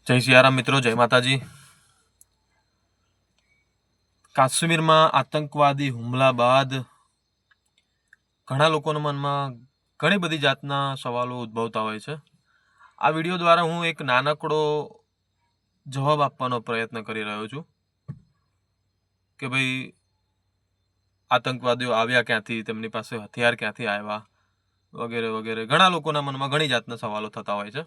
જય સિયારામ મિત્રો, જય માતાજી. કાશ્મીરમાં આતંકવાદી હુમલા બાદ ઘણા લોકોના મનમાં ઘણી બધી જાતના સવાલો ઉદ્ભવતા હોય છે. આ વિડીયો દ્વારા હું એક નાનકડો જવાબ આપવાનો પ્રયત્ન કરી રહ્યો છું કે ભાઈ આતંકવાદીઓ આવ્યા ક્યાંથી, તેમની પાસે હથિયાર ક્યાંથી આવ્યા, વગેરે વગેરે. ઘણા લોકોના મનમાં ઘણી જાતના સવાલો થતા હોય છે.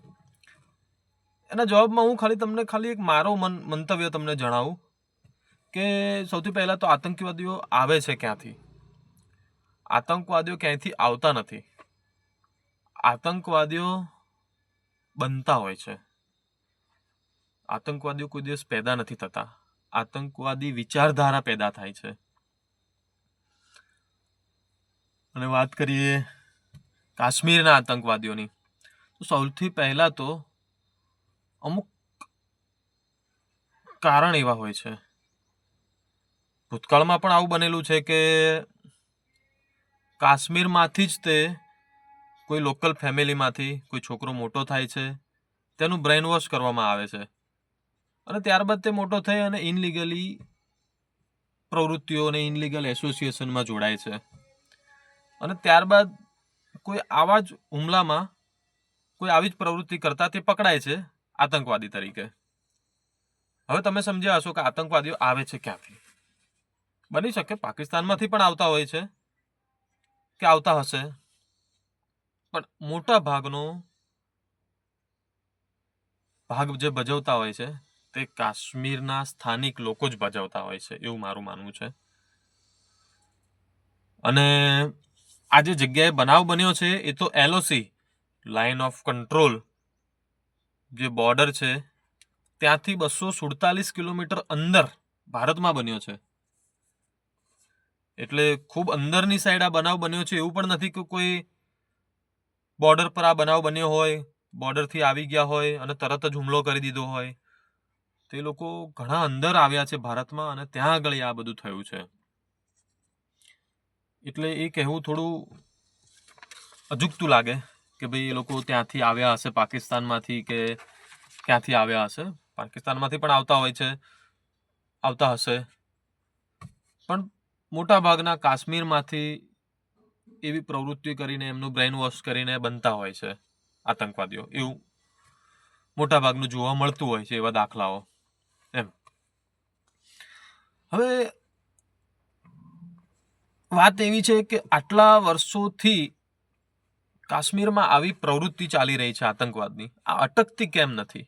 એના જવાબમાં હું તમને એક મારો મંતવ્ય તમને જણાવું કે સૌથી પહેલા તો આતંકવાદીઓ આવે છે ક્યાંથી. આતંકવાદીઓ ક્યાંયથી આવતા નથી. આતંકવાદીઓ બનતા હોય છે. આતંકવાદીઓ કોઈ દિવસ પેદા નથી થતા. આતંકવાદી વિચારધારા પેદા થાય છે. અને વાત કરીએ કાશ્મીરના આતંકવાદીઓની, તો સૌથી પહેલા તો અમુક કારણ એવા હોય છે. ભૂતકાળમાં પણ આવું બનેલું છે કે કાશ્મીરમાંથી જ તે કોઈ લોકલ ફેમિલીમાંથી કોઈ છોકરો મોટો થાય છે, તેનું બ્રેઇન વોશ કરવામાં આવે છે અને ત્યારબાદ તે મોટો થઈ અને ઇનલીગલી પ્રવૃત્તિઓ અને ઇનલીગલ એસોસિએશનમાં જોડાય છે અને ત્યારબાદ કોઈ આવા જ હુમલામાં કોઈ આવી જ પ્રવૃત્તિ કરતા તે પકડાય છે આતંકવાદી તરીકે. હવે તમે સમજ્યા હશો કે આતંકવાદીઓ આવે છે ક્યાંથી. બની શકે પાકિસ્તાનમાંથી પણ આવતા હોય છે કે આવતા હશે, પણ મોટા ભાગનો ભાગ જે ભજવતા હોય છે તે કાશ્મીરના સ્થાનિક લોકો જ ભજવતા હોય છે, એવું મારું માનવું છે. અને આ જે જગ્યાએ બનાવ બન્યો છે એ તો LOC, લાઇન ઓફ કંટ્રોલ, જે બોર્ડર છે ત્યાંથી 247 કિલોમીટર અંદર ભારતમાં બન્યો છે. એટલે ખૂબ અંદરની સાઈડ આ બનાવ બન્યો છે. એવું પણ નથી કે કોઈ બોર્ડર પર આ બનાવ બન્યો હોય, બોર્ડરથી આવી ગયા હોય અને તરત જ હુમલો કરી દીધો હોય. તે લોકો ઘણા અંદર આવ્યા છે ભારતમાં અને ત્યાં આગળ આ બધું થયું છે. એટલે એ કહેવું થોડું અજુગતું લાગે કે ભાઈ એ લોકો ત્યાંથી આવ્યા હશે, પાકિસ્તાનમાંથી કે ક્યાંથી આવ્યા હશે. પાકિસ્તાનમાંથી પણ આવતા હશે, પણ મોટા ભાગના કાશ્મીરમાંથી એવી પ્રવૃત્તિ કરીને એમનું બ્રેઇન વોશ કરીને બનતા હોય છે આતંકવાદીઓ. એવું મોટા ભાગનું જોવા મળતું હોય છે, એવા દાખલાઓ. એમ હવે વાત એવી છે કે આટલા વર્ષોથી કાશ્મીરમાં આવી પ્રવૃત્તિ ચાલી રહી છે આતંકવાદની, આ અટકતી કેમ નથી?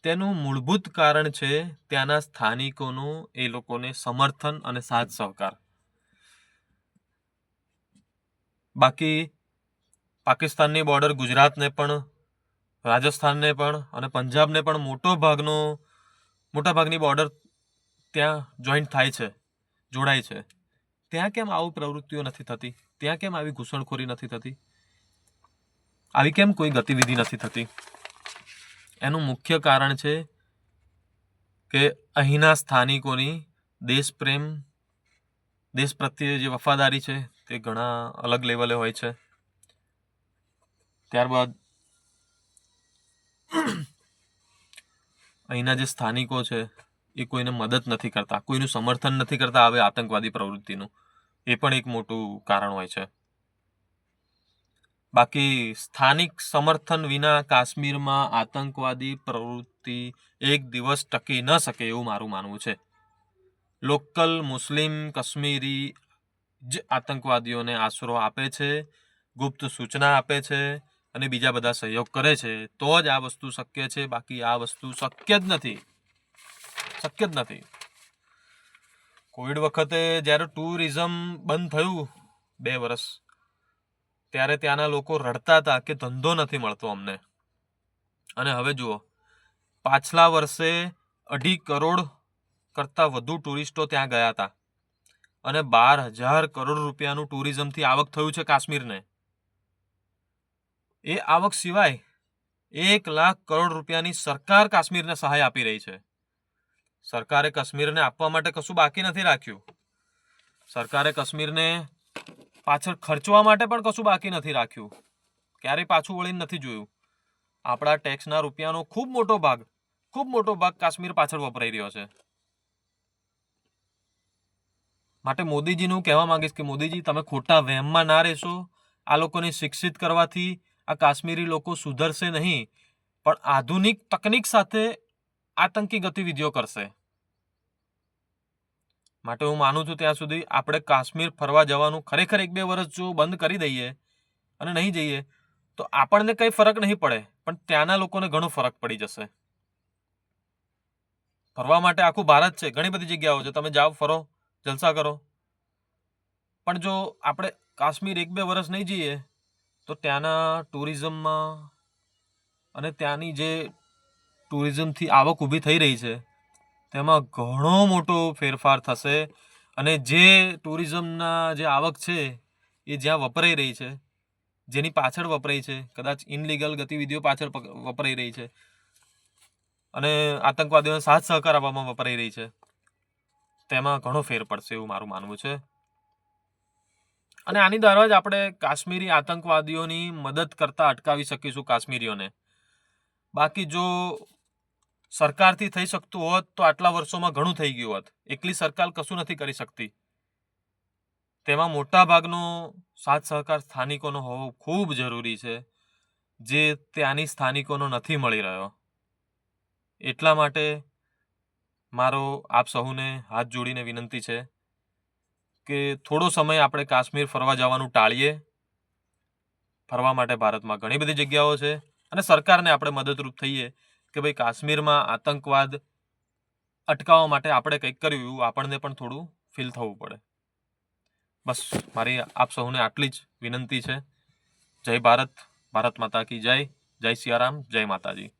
તેનું મૂળભૂત કારણ છે ત્યાંના સ્થાનિકોનું એ લોકોને સમર્થન અને સાથ સહકાર. બાકી પાકિસ્તાનની બોર્ડર ગુજરાતને પણ, રાજસ્થાનને પણ અને પંજાબને પણ મોટાભાગની બોર્ડર ત્યાં જોઈન્ટ થાય છે, જોડાય છે. ત્યાં કેમ આવું પ્રવૃત્તિઓ નથી થતી? ત્યાં કેમ આવી ઘૂસણખોરી નથી થતી? આવી કેમ કોઈ ગતિવિધિ નથી થતી? એનું મુખ્ય કારણ છે કે અહીંના સ્થાનિકોની દેશપ્રેમ, દેશ પ્રત્યે જે વફાદારી છે તે ઘણા અલગ લેવલે હોય છે. ત્યારબાદ અહીંના જે સ્થાનિકો છે એ કોઈને મદદ નથી કરતા, કોઈનું સમર્થન નથી કરતા આવે આતંકવાદી પ્રવૃત્તિનું. એ પણ એક મોટું કારણ હોય છે. બાકી સ્થાનિક સમર્થન વિના કાશ્મીરમાં આતંકવાદી પ્રવૃત્તિ એક દિવસ ટકી ન શકે, એવું મારું માનવું છે. લોકલ મુસ્લિમ કાશ્મીરી જ આતંકવાદીઓને આશરો આપે છે, ગુપ્ત સૂચના આપે છે અને બીજા બધા સહયોગ કરે છે, તો જ આ વસ્તુ શક્ય છે. બાકી આ વસ્તુ શક્ય જ નથી. કોવિડ વખતે જ્યારે ટુરિઝમ બંધ થયું 2 વર્ષ, ત્યારે ત્યાંના લોકો રડતા હતા કે ધંધો નથી મળતો અમને. અને હવે જુઓ, પાછલા વર્ષે 2.5 કરોડ કરતાં વધુ ટુરિસ્ટો ત્યાં ગયા હતા અને 12,000 કરોડ રૂપિયાનું ટુરિઝમથી આવક થયું છે કાશ્મીરને. એ આવક સિવાય 1 લાખ કરોડ રૂપિયાની સરકાર કાશ્મીરને સહાય આપી રહી છે. સરકારે કાશ્મીરને આપવા માટે કશું બાકી નથી રાખ્યું. સરકારે કાશ્મીરને પાછળ ખર્ચવા માટે પણ કશું બાકી નથી રાખ્યું. ક્યારેય પાછું વળીને નથી જોયું. આપણા ટેક્સના રૂપિયાનો ખૂબ મોટો ભાગ ખૂબ મોટો ભાગ કાશ્મીર પાછળ વપરાઈ રહ્યો છે. માટે મોદીજીને હું કહેવા માંગીશ કે મોદીજી, તમે ખોટા વહેમમાં ના રહેશો. આ લોકોને શિક્ષિત કરવાથી આ કાશ્મીરી લોકો સુધરશે નહીં, પણ આધુનિક તકનીક સાથે આતંકી ગતિવિધિઓ કરશે. માટે હું માનું છું ત્યાં સુધી આપણે કાશ્મીર ફરવા જવાનું ખરેખર 1-2 વર્ષ જો બંધ કરી દઈએ અને નહીં જઈએ તો આપણને કંઈ ફરક નહીં પડે, પણ ત્યાંના લોકોને ઘણો ફરક પડી જશે. ફરવા માટે આખું ભારત છે, ઘણી બધી જગ્યાઓ છે, તમે જાઓ, ફરો, જલસા કરો. પણ જો આપણે કાશ્મીર 1-2 વર્ષ નહીં જઈએ તો ત્યાંના ટુરિઝમમાં અને ત્યાંની જે ટુરિઝમથી આવક ઊભી થઈ રહી છે તેમાં ઘણો મોટો ફેરફાર થશે. અને જે ટુરિઝમના જે આવક છે એ જ્યાં વપરાઈ રહી છે, જેની પાછળ વપરાય છે, કદાચ ઇનલીગલ ગતિવિધિઓ પાછળ વપરાઈ રહી છે અને આતંકવાદીઓને સાથ સહકાર આપવામાં વપરાઈ રહી છે, તેમાં ઘણો ફેર પડશે એવું મારું માનવું છે. અને આની દ્વારા જ આપણે કાશ્મીરી આતંકવાદીઓની મદદ કરતા અટકાવી શકીશું કાશ્મીરીઓને. બાકી જો સરકારથી થઈ શકતું હોત તો આટલા વર્ષોમાં ઘણું થઈ ગયું હોત. એકલી સરકાર કશું નથી કરી શકતી. તેમાં મોટા ભાગનો સાથ સહકાર સ્થાનિકોનો હોવો ખૂબ જરૂરી છે, જે ત્યાંની સ્થાનિકોનો નથી મળી રહ્યો. એટલા માટે મારો આપ સહુને હાથ જોડીને વિનંતી છે કે થોડો સમય આપણે કાશ્મીર ફરવા જવાનું ટાળીએ. ફરવા માટે ભારતમાં ઘણી બધી જગ્યાઓ છે અને સરકારને આપણે મદદરૂપ થઈએ કે ભાઈ કાશ્મીરમાં આતંકવાદ અટકાવવા માટે આપણે કંઈક કર્યું એવું આપણને પણ થોડું ફીલ થવું પડે. બસ મારી આપ સહુને આટલી જ વિનંતી છે. જય ભારત, ભારત માતા કી જય, જય સિયારામ, જય માતાજી.